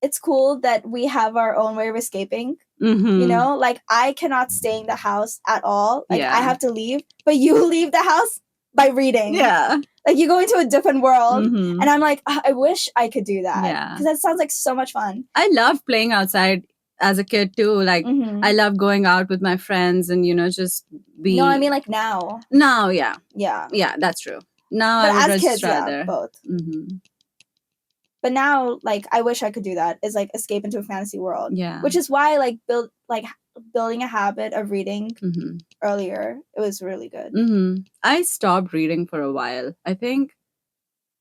It's cool that we have our own way of escaping. You know, like I cannot stay in the house at all. Like I have to leave, but you leave the house by reading. Yeah. Like you go into a different world. And I'm like, I wish I could do that. Because that sounds like so much fun. I loved playing outside as a kid too. Like I love going out with my friends and, you know, just be. No, I mean like now. Now, yeah. Yeah. Yeah, that's true. Now but I would as just kids, rather. Yeah, both. But now, like, I wish I could do that. Is like escape into a fantasy world. Yeah. Which is why I building a habit of reading earlier. It was really good. I stopped reading for a while. I think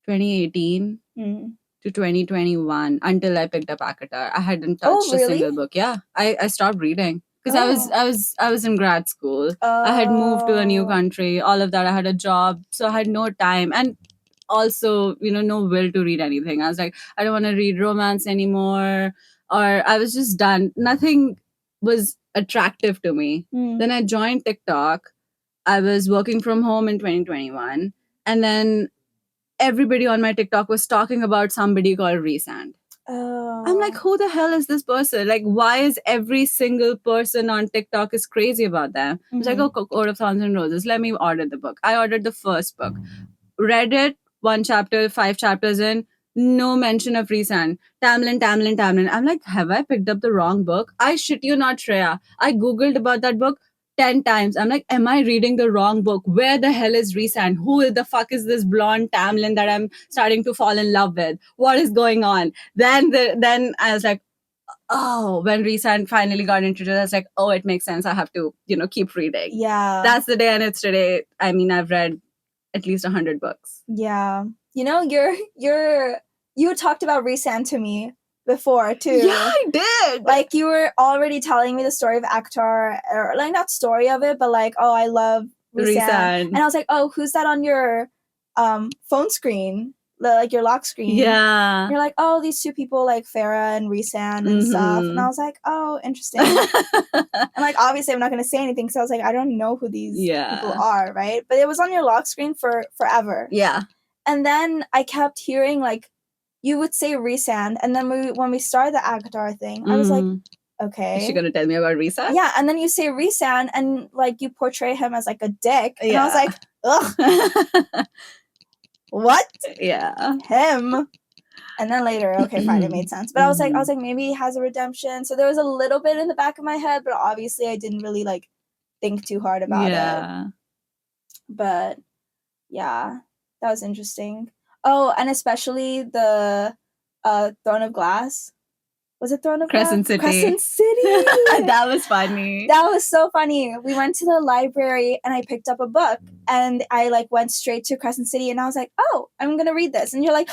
2018 to 2021 until I picked up Akatar. I hadn't touched a single book. Yeah, I stopped reading because I was in grad school. I had moved to a new country. All of that. I had a job, so I had no time and also, you know, no will to read anything. I was like, I don't want to read romance anymore, or I was just done. Nothing was attractive to me. Then I joined TikTok. I was working from home in 2021, and then everybody on my TikTok was talking about somebody called Resand. I'm like, who the hell is this person? Like, why is every single person on TikTok is crazy about them? It's like, oh, Court of Thorns and Roses. Let me order the book. I ordered the first book. Read it, 1 chapter, 5 chapters in, no mention of Resand. Tamlin. I'm like, have I picked up the wrong book? I shit you not, Shreya. I Googled about that book 10 times. I'm like, am I reading the wrong book? Where the hell is Resand? Who the fuck is this blonde Tamlin that I'm starting to fall in love with? What is going on? Then I was like, oh, when Resand finally got introduced, I was like, oh, it makes sense. I have to, you know, keep reading. Yeah. That's the day and it's today. I mean, I've read at least 100 books. Yeah. You know, you talked about Resand to me before too. Yeah, I did. Like you were already telling me the story of Akhtar, or like not story of it, but like, oh, I love Resand. And I was like, oh, who's that on your phone screen? Like your lock screen. Yeah. You're like, oh, these two people like Farah and Resand and stuff. And I was like, oh, interesting. And like, obviously I'm not going to say anything because I was like, I don't know who these people are, right? But it was on your lock screen for forever. Yeah. And then I kept hearing like, you would say Resand. And then when we started the Akatar thing, I was like, okay. Is she going to tell me about Resand? Yeah. And then you say Resand and like you portray him as like a dick. And I was like, ugh. What? Yeah. Him. And then later, okay, fine, it made sense. But I was like, maybe he has a redemption. So there was a little bit in the back of my head, but obviously I didn't really like think too hard about it. But yeah, that was interesting. Oh, and especially the Throne of Glass. Was it Throne of Crescent Glass? City. Crescent City. That was funny. That was so funny. We went to the library and I picked up a book and I like went straight to Crescent City and I was like, oh, I'm gonna read this. And you're like,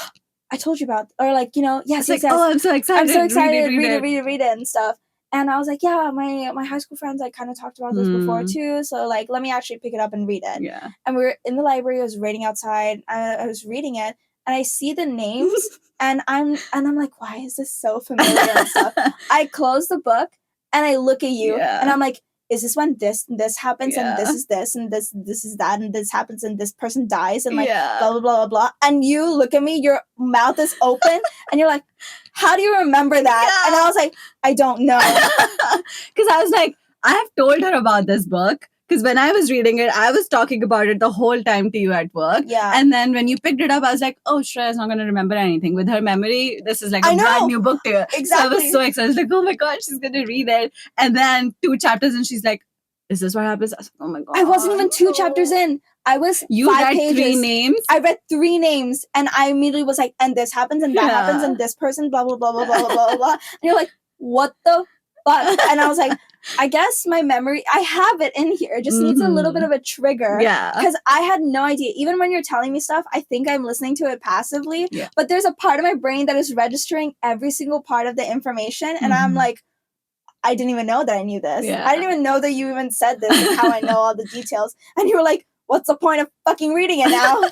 I told you about, or like, you know, yes, yes. Oh, I'm so excited. I'm so excited. Read it and stuff. And I was like, yeah, my high school friends like kind of talked about this before too. So like, let me actually pick it up and read it. Yeah. And we were in the library. I was reading outside. I was reading it. And I see the names and I'm like, why is this so familiar and stuff? I close the book and I look at you and I'm like, is this when this happens and this is this and this is that and this happens and this person dies and like blah blah blah blah blah. And you look at me, your mouth is open and you're like, how do you remember that? And I was like, I don't know. Because I was like, I have told her about this book. Because when I was reading it, I was talking about it the whole time to you at work. Yeah. And then when you picked it up, I was like, oh, Shreya's not going to remember anything. With her memory, this is like a brand new book to her. Exactly. So I was so excited. I was like, oh my God, she's going to read it. And then 2 chapters and she's like, is this what happens? I was like, oh my God. I wasn't even 2 chapters in. I was You 5 read pages. 3 names? I read 3 names and I immediately was like, and this happens and that happens and this person, blah, blah, blah, blah, blah, blah, blah. And you're like, what the fuck? And I was like, I guess my memory, I have it in here. It just needs a little bit of a trigger. Yeah. Because I had no idea. Even when you're telling me stuff, I think I'm listening to it passively. Yeah. But there's a part of my brain that is registering every single part of the information. And I'm like, I didn't even know that I knew this. Yeah. I didn't even know that you even said this and how I know all the details. And you were like, what's the point of fucking reading it now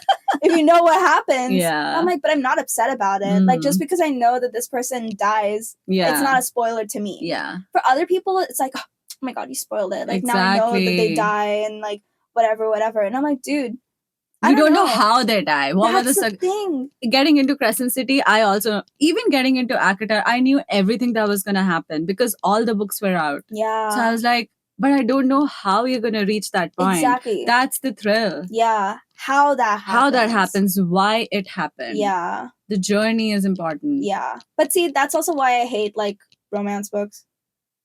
if you know what happens? Yeah. I'm like, but I'm not upset about it. Like, just because I know that this person dies, it's not a spoiler to me. Yeah. For other people, it's like, oh, my god, you spoiled it. Like now I know that they die and like whatever. And I'm like, dude, you don't know how they die. What That's was the thing. Getting into Crescent City, I also, even getting into Akatar, I knew everything that was going to happen because all the books were out. Yeah. So I was like, but I don't know how you're going to reach that point. Exactly. That's the thrill. Yeah. How that happens. Why it happened. Yeah. The journey is important. Yeah. But see, that's also why I hate like romance books.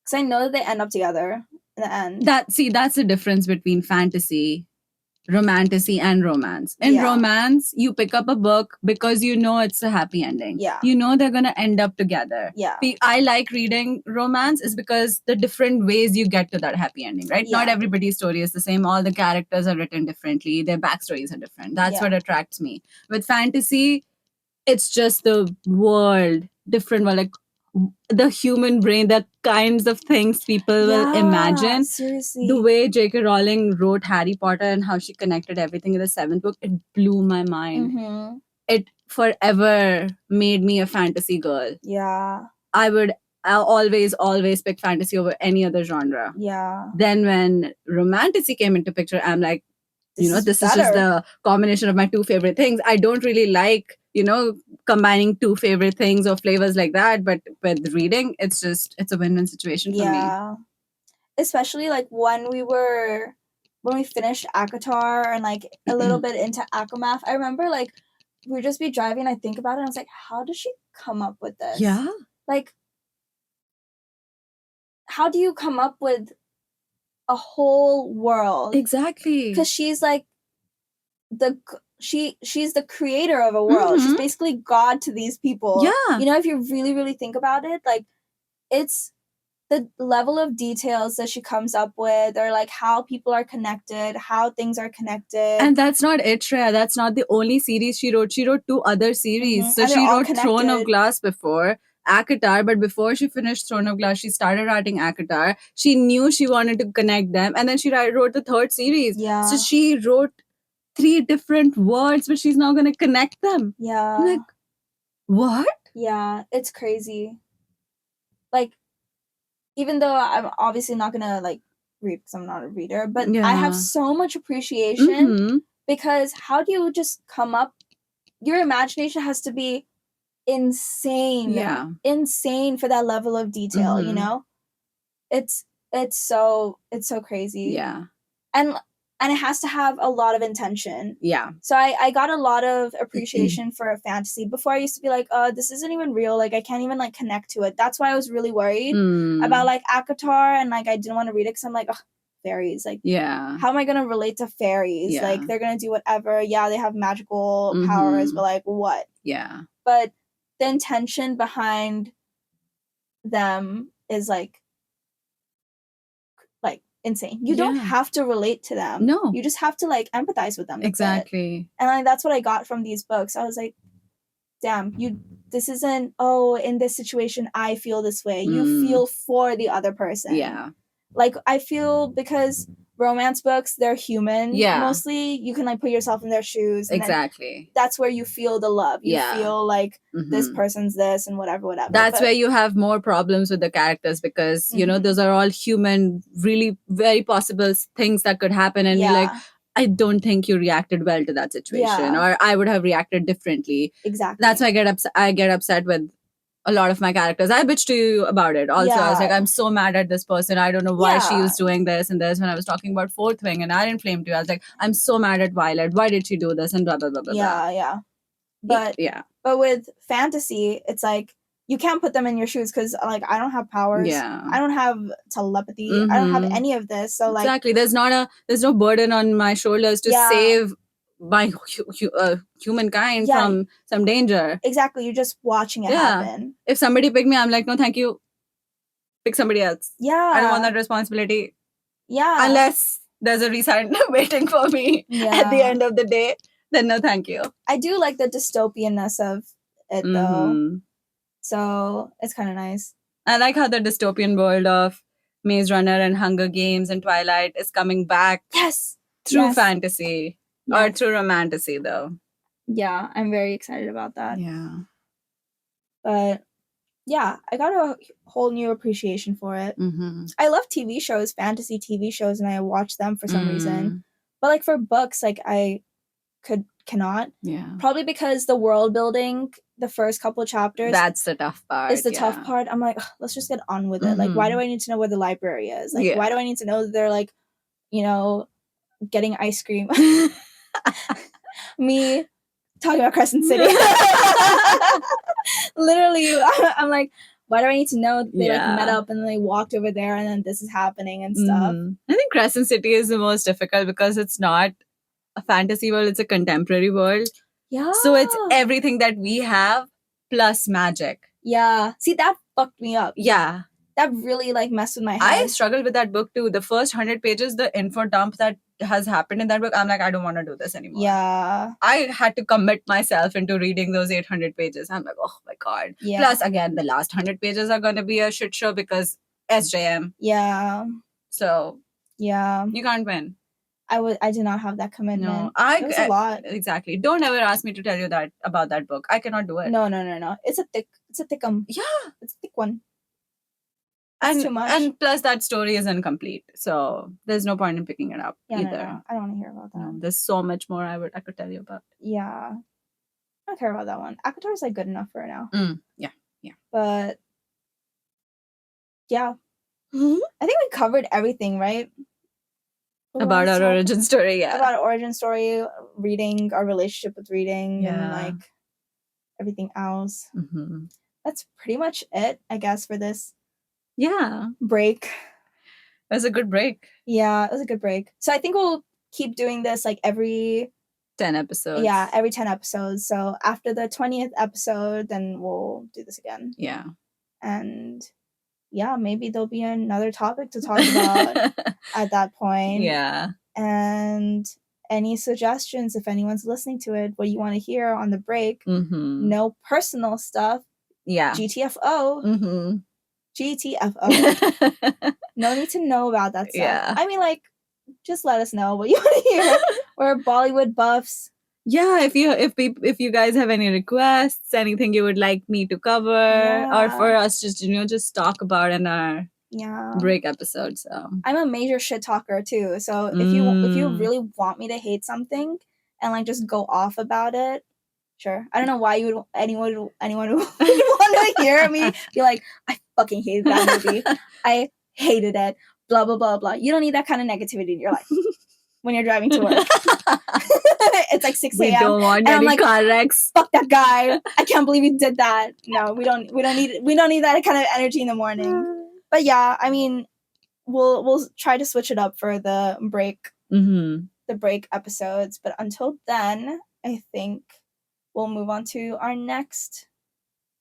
Because I know that they end up together in the end. That's the difference between fantasy, romantasy, and romance. In romance, you pick up a book because you know it's a happy ending. Yeah. You know they're going to end up together. Yeah. I like reading romance is because the different ways you get to that happy ending, right? Yeah. Not everybody's story is the same. All the characters are written differently. Their backstories are different. That's what attracts me. With fantasy, it's just the world, different world, like the human brain, the kinds of things people will imagine. Seriously. The way J.K. Rowling wrote Harry Potter and how she connected everything in the 7th book, it blew my mind. Mm-hmm. It forever made me a fantasy girl. Yeah. I'll always pick fantasy over any other genre. Yeah. Then when romantasy came into picture, I'm like, this is just the combination of my two favorite things. I don't really like, combining two favorite things or flavors like that. But with reading, it's a win-win situation for me. Yeah. Especially like when we finished Akatar and like a little bit into Akamath, I remember like we'd just be driving and I think about it and I was like, how did she come up with this? Yeah. Like, how do you come up with a whole world? Exactly. Because she's like she's the creator of a world. Mm-hmm. She's basically God to these people. Yeah. If you really, really think about it, like it's the level of details that she comes up with, or like how people are connected, how things are connected. And that's not it, Shreya. That's not the only series she wrote. She wrote 2 other series. Mm-hmm. So she wrote Throne of Glass before Akatar, but before she finished Throne of Glass, she started writing Akatar. She knew she wanted to connect them, and then she wrote the 3rd series. Yeah. So she wrote 3 different worlds, but she's now going to connect them. Yeah. I'm like, what? Yeah, it's crazy. Like, even though I'm obviously not gonna like read because I'm not a reader, but I have so much appreciation because how do you just come up? Your imagination has to be insane. Yeah. Insane for that level of detail, It's so crazy. Yeah. And it has to have a lot of intention. Yeah. So I got a lot of appreciation for a fantasy. Before I used to be like, this isn't even real. Like, I can't even, like, connect to it. That's why I was really worried about, like, Akatar. And, like, I didn't want to read it because I'm like, fairies. Like, how am I going to relate to fairies? Yeah. Like, they're going to do whatever. Yeah, they have magical powers, but, like, what? Yeah. But the intention behind them is, like insane. You don't have to relate to them. No. You just have to like empathize with them. Exactly. And like that's what I got from these books. I was like, damn, this isn't, in this situation I feel this way. You feel for the other person. Yeah. Like I feel because romance books, they're human. Yeah. Mostly you can like put yourself in their shoes. And exactly. That's where you feel the love. You feel like this person's this and whatever. That's where you have more problems with the characters because, those are all human, really very possible things that could happen. And you're like, I don't think you reacted well to that situation or I would have reacted differently. Exactly. That's why I get upset with a lot of my characters. I bitched to you about it. Also, I was like, I'm so mad at this person. I don't know why she was doing this and this. When I was talking about Fourth Wing and Iron Flame to you, I was like, I'm so mad at Violet. Why did she do this? And blah, blah, blah, blah, blah. Yeah. But with fantasy, it's like, you can't put them in your shoes because, like, I don't have powers. Yeah. I don't have telepathy. I don't have any of this. So, like... Exactly. There's no burden on my shoulders to save my humankind from some danger. Exactly. You're just watching it happen. If somebody picked me, I'm like, no, thank you. Pick somebody else. Yeah. I don't want that responsibility. Yeah. Unless there's a resign waiting for me at the end of the day, then no, thank you. I do like the dystopianness of it, though. So it's kind of nice. I like how the dystopian world of Maze Runner and Hunger Games and Twilight is coming back. Yes. Through fantasy or through romantasy, though. Yeah, I'm very excited about that. Yeah. But yeah, I got a whole new appreciation for it. I love TV shows, fantasy TV shows, and I watch them for some reason. But like for books, like I cannot. Yeah. Probably because the world building, the first couple chapters, that's the tough part. Is the tough part. I'm like, let's just get on with it. Like, why do I need to know where the library is? Like, why do I need to know that they're like, you know, getting ice cream? Me talking about Crescent City. Literally, I'm like, why do I need to know that they like met up and then they walked over there and then this is happening and stuff? I think Crescent City is the most difficult because it's not a fantasy world, it's a contemporary world. Yeah. So it's everything that we have plus magic. Yeah. See, that fucked me up. Yeah. That really like messed with my head. I struggled with that book too. The first 100 pages, the info dump that has happened in that book, I'm like, I don't want to do this anymore. Yeah. I had to commit myself into reading those 800 pages. I'm like, oh my God. Yeah. Plus, again, the last 100 pages are going to be a shit show because SJM. Yeah. So, yeah. You can't win. I did not have that commitment. No, it was a lot. Exactly. Don't ever ask me to tell you that about that book. I cannot do it. No. It's a thick Yeah. It's a thick one. It's too much. And plus that story is incomplete. So there's no point in picking it up either. No. I don't want to hear about that. No, there's so much more I could tell you about. Yeah. I don't care about that one. Akatar is like good enough for now. Yeah. But yeah. I think we covered everything, right? About our origin story, yeah. About our origin story, reading, our relationship with reading, and like everything else. That's pretty much it, I guess, for this break. It was a good break. Yeah, it was a good break. So I think we'll keep doing this like every 10 episodes. Yeah, every 10 episodes. So after the 20th episode, then we'll do this again. Yeah. And yeah, maybe there'll be another topic to talk about at that point. Yeah. And any suggestions, if anyone's listening to it, what you want to hear on the break. No personal stuff. Yeah. GTFO. GTFO. No need to know about that stuff. Yeah. I mean, like, just let us know what you want to hear. We're Bollywood buffs. Yeah, if you guys have any requests, anything you would like me to cover, or for us just talk about in our break episode. So I'm a major shit talker too. So if you really want me to hate something and like just go off about it, sure. I don't know why anyone would want to hear me be like, I fucking hated that movie. I hated it. Blah blah blah blah. You don't need that kind of negativity in your life. When you're driving to work. It's like 6 a.m. We don't want any like, car wrecks. Fuck that guy. I can't believe he did that. No, we don't need that kind of energy in the morning. But yeah, I mean, we'll try to switch it up for the break. The break episodes. But until then, I think we'll move on to our next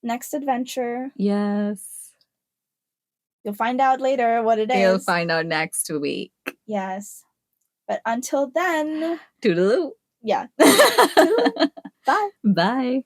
adventure. Yes. You'll find out later what it is. You'll find out next week. Yes. But until then... Toodaloo. Yeah. Toodaloo. Bye. Bye.